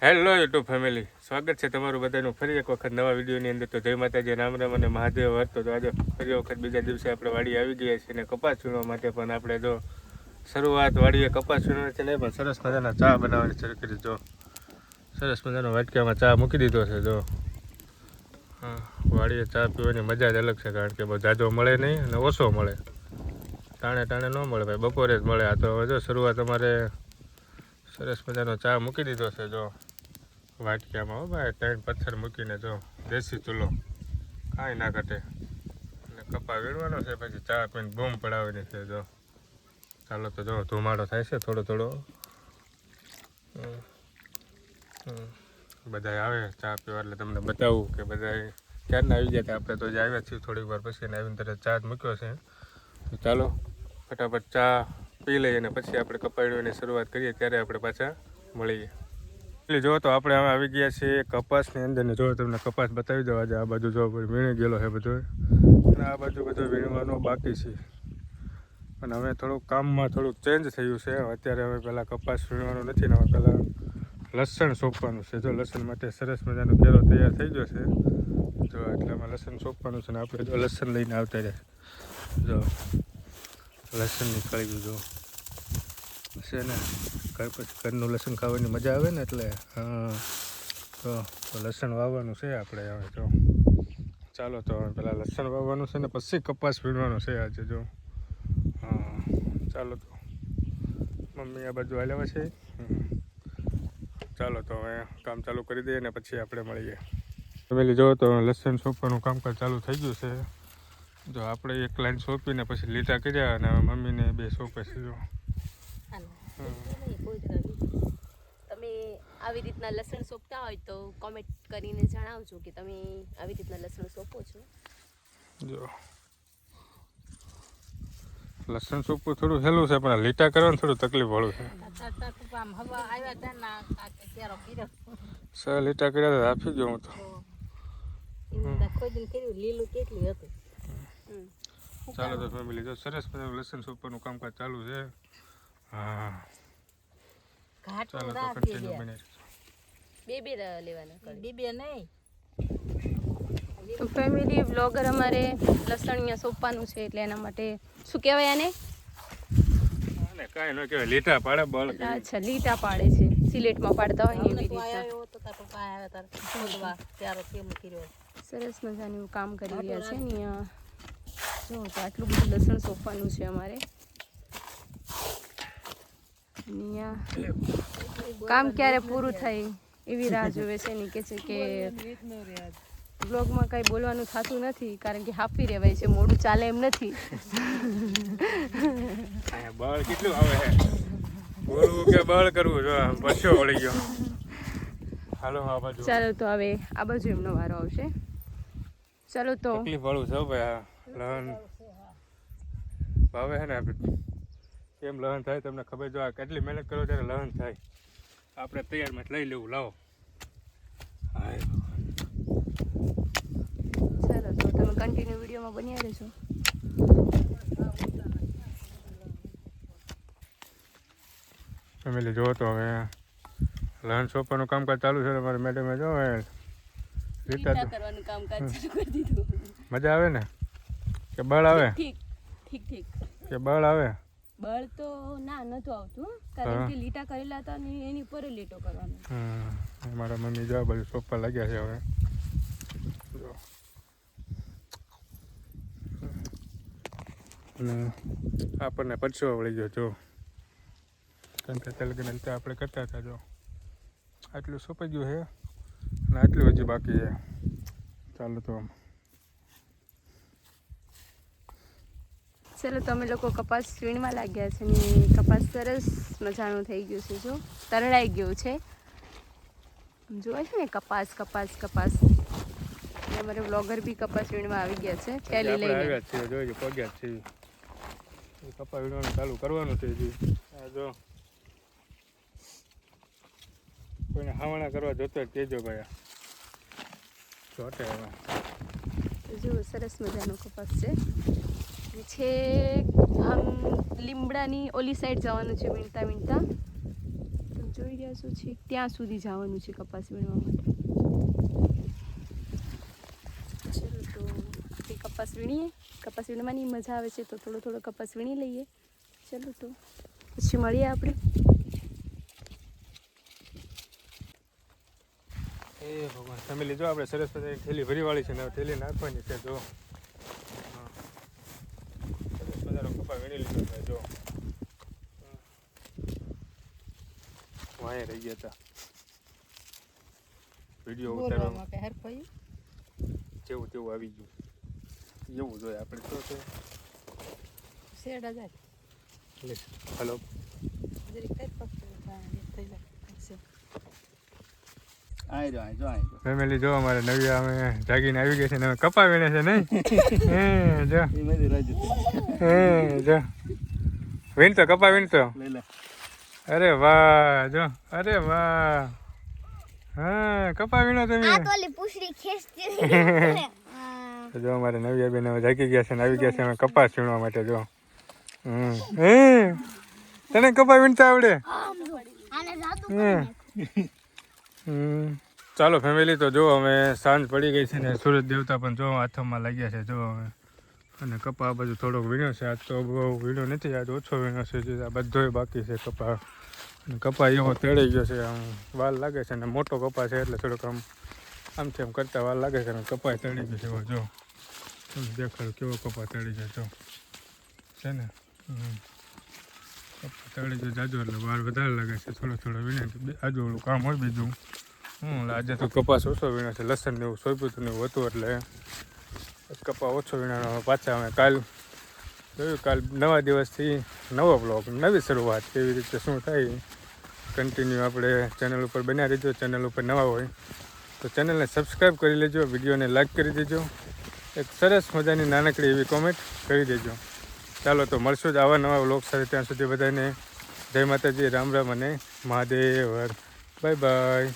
Hello YouTube family, સ્વાગત છે તમારું બધાનું ફરી એક વખત નવા વિડીયોની અંદર. તો જય માતાજી, રામ રામ અને મહાદેવ વર્તો. તો આજે ફરી વખત બીજા દિવસે આપણે વાડી આવી ગયા છીએ અને કપાસ વીણવા માટે પણ આપણે જો શરૂઆત વાડીએ કપાસ વીણવાની છે ને પણ સરસ મજાના ચા બનાવવાની શરૂ કરી. જો સરસ મજાનો વાટકામાં ચા મૂકી દીધો છે. જો હા, વાડીએ ચા પીવાની મજા જ અલગ છે, કારણ કે બહુ જાજો મળે નહીં અને ઓછો મળે, ટાણે ટાણે ન મળે ભાઈ, બપોરે જ મળે. આ તો હવે જો શરૂઆત અમારે સરસ મજાનો ચા મૂકી દીધો છે. જો વાટક્યામાં હો ભાઈ, 3 પથ્થર મૂકીને, જો દેશી ચૂલો કાંઈ ના ઘટે. અને કપા વીણવાનો છે, પછી ચા પીને બૂમ પડાવવાની છે. જો ચાલો તો જો ધુમાડો થાય છે થોડો થોડો. બધા આવે ચા પીવા એટલે તમને બતાવું કે બધા ક્યારના આવી ગયા હતા. આપણે તો જ આવ્યા છીએ થોડીક વાર પછી, ને આવીને તરત ચા જ મૂક્યો છે. તો ચાલો ફટાફટ ચા પી લઈએ અને પછી આપણે કપા વીણવાની શરૂઆત કરીએ. ત્યારે આપણે પાછા મળીએ. એટલે જો તો આપણે હવે આવી ગયા છીએ કપાસની અંદર ને જો તમને કપાસ બતાવી દો. આજે આ બાજુ જો વીણી ગયેલો છે બધો, અને આ બાજુ બધું વીણવાનું બાકી છે. અને હવે થોડુંક કામમાં થોડુંક ચેન્જ થયું છે. અત્યારે હવે પહેલાં કપાસ વીણવાનું નથી ને હવે પહેલાં લસણ સોંપવાનું છે. જો લસણ માટે સરસ મજાનો કેરો તૈયાર થઈ ગયો છે. જો એટલામાં લસણ સોંપવાનું છે ને આપણે જો લસણ લઈને આવતા રહે. જો લસણની કળી જો છે ને, પછી ઘરનું લસણ ખાવાની મજા આવે ને, એટલે હા. તો લસણ વાવવાનું છે આપણે હવે. જો ચાલો તો પહેલાં લસણ વાવવાનું છે ને પછી કપાસ વીણવાનું છે આજે. જો હા ચાલો તો મમ્મી આ બાજુ આવ્યા છે. ચાલો તો હવે કામ ચાલુ કરી દઈએ ને પછી આપણે મળીએ. ફેમિલી જો તો લસણ સોંપવાનું કામકાજ ચાલુ થઈ ગયું છે. જો આપણે એક લાઈન સોંપીને પછી લીટા કર્યા અને મમ્મીને 2 સોંપે છે. જો તમે આવી રીતના લસણ સોંપતા હોય તો કોમેન્ટ કરીને જણાવજો કે તમે આવી રીતના લસણ સોંપો છો. જો લસણ સોંપવું થોડું સહેલું છે, પણ લીટા કરવાનું થોડું તકલીફ વાળું છે. 6 લીટા કર્યા તો આપી ગયો હું તો. ચાલો તો ફેમિલી જો સરસ મજાનું લસણ સોંપવાનું કામકાજ ચાલુ છે. હા ચાલો તો કન્ટિન્યુ બને. બે લેવાના, બે નહીં. તો ફેમિલી વ્લોગર અમારે લસણ અહીંયા સોંપવાનું છે, એટલે એના માટે શું કહેવાય આને? કાંઈ ન કહેવાય, લીટા પાડે બળ. અચ્છા, લીટા પાડે છે, સિલેટમાં પાડતા હોય ને એવી રીતે. સરસ મજાનું કામ કરી રહ્યા છે ને અહીંયા. જો તો આટલું બધું લસણ સોંપવાનું છે અમારે. અહીંયા કામ ક્યારે પૂરું થાય એવી રાહ જોવે છે ને, કે છે કે બ્લોગમાં કંઈ બોલવાનું થતું નથી, કારણ કે હાફી રહેવાય છે, મોડું ચાલે એમ નથી. બળ કેટલું આવે છે, બોલવું કે બળ કરવું? જો પછો વળી ગયો. હાલો આ બાજુ. ચાલો તો હવે આ બાજુ એમનો વારો આવશે. ચાલો તો તકલીફ વાળું છે ભાઈ. લહન ભાવે છે ને, કેમ લહન થાય તમને ખબર? જો આ કેટલી મહેનત કરો ત્યારે લહન થાય. આપણે તૈયારમાં લઈ લેવું. લાવો. ચાલો તો તમે કન્ટિન્યુ વિડીયોમાં બન્યા રહેજો. ફેમિલી જો તો હવે લહન સોંપવાનું કામકાજ ચાલુ છે. મારી મેડમે જો લીટા કરવાનું કામકાજ ચાલુ કરી દીધું. મજા આવે ને કે બળ આવે? ઠીક કે બળ આવે? બળ તો ના નતું આવતું, કારણ કે લીટા કરેલા હતા ને એની ઉપર લીટો કરવાનો. મારા મમ્મી જો બધું સોંપવા લાગ્યા છે હવે. જો અને આપણને પરસેવો વળી ગયો. જો કારણ કે તેલગન રીતે આપણે કરતા હતા. જો આટલું સોંપાઈ ગયું છે અને આટલું હજી બાકી છે. ચાલો તો ચાલો તો અમે લોકો કપાસ વીણવા લાગ્યા છે ને કપાસ સરસ મજાનું થઈ ગયું છે. જો તરડાઈ ગયું છે, જોવે છે ને કપાસ. અમારે વ્લોગર બી કપાસ વીણવા આવી ગયા છે, થેલી લઈને આવ્યા છીએ. જોઈ પગ્યા છીએ, કપા વીણવાનું ચાલુ કરવાનું છે હજી. જો કોઈને હાવણા કરવા જોતો જ કહેજો ભાઈ. જોતે હવે જો સરસ મજાનો કપાસ છે. આમ લીમડાની ઓલી સાઈડ જવાનું છે વીણતા. જોઈ રહ્યા છો છે ત્યાં સુધી જવાનું છે કપાસ વીણવા માટે. ચલો તો આપણે કપાસ વીણીએ. કપાસ વીણવાની મજા આવે છે તો થોડો થોડો કપાસ વીણી લઈએ. ચલો તો પછી મળીએ આપણે. એ ભગવાન ફેમિલી જો આપણે સરસ મજાની થેલી ભરીવાળી છે ને હવે થેલી નાખવાની છે. જો સરસ મજાનો કપા વીણી લીધો છે. જો વાંહે રહી ગયા હતા વિડીયો ઉતારવામાં જેવું તેવું આવી ગયું એવું જોઈએ આપણે તો છે. હલો ફેમિલી જો અમારે નવી અમે જાગીને આવી ગઈ છે ને અમે કપા વીણે છે નહીં. જો વીણતો કપા વીણતો. અરે વાહ જો અરે વાહ હા કપા વીણો તમે. જો અમારે નવી બેન હવે જાગી ગયા છે ને આવી ગયા છે અમે કપાસ વીણવા માટે. જો તને કપા વીણતા આવડે? ચાલો ફેમિલી તો જો અમે સાંજ પડી ગઈ છે ને સૂરજ દેવતા પણ જો હાથમાં લાગ્યા છે. જો હવે અને કપા આ બાજુ થોડોક વીણ્યો છે. આજ તો બહુ વીણ્યો નથી, આજ ઓછો વીણ્યો છે. આ બધોય બાકી છે કપા. અને કપા એવો તેડાઈ ગયો છે, આમ વાર લાગે છે. અને મોટો કપા છે એટલે થોડોક આમથી આમ કરતા વાર લાગે છે. અને કપા તેડી ગયો છે. એવો જો તમે દેખાડો કેવો કપા તેડી ગયો છો છે ને. કપા તેડી ગયો જાજો એટલે વાર વધારે લાગે છે. થોડો થોડો વીણે આજુવાળું કામ હોય બીજું. આજે તો કપાસ ઓછો વીણ્યો છે. લસણ ને એવું સોંપ્યું હતું ને એવું હતું એટલે કપા ઓછો વીણાનો. પાછા અમે કાલ જોયું, કાલ નવા દિવસથી નવો બ્લોગ, નવી શરૂઆત. કેવી રીતે શું થાય કન્ટિન્યુ આપણે ચેનલ ઉપર બન્યા રહેજો. ચેનલ ઉપર નવા હોય તો ચેનલને સબસ્ક્રાઈબ કરી લેજો, વિડીયોને લાઈક કરી દેજો, એક સરસ મજાની નાનકડી એવી કોમેન્ટ કરી દેજો. ચાલો તો મળશું જ આવા નવા બ્લોગ સાથે. ત્યાં સુધી બધાને જય માતાજી, રામ રામ અને મહાદેવ. Bye bye.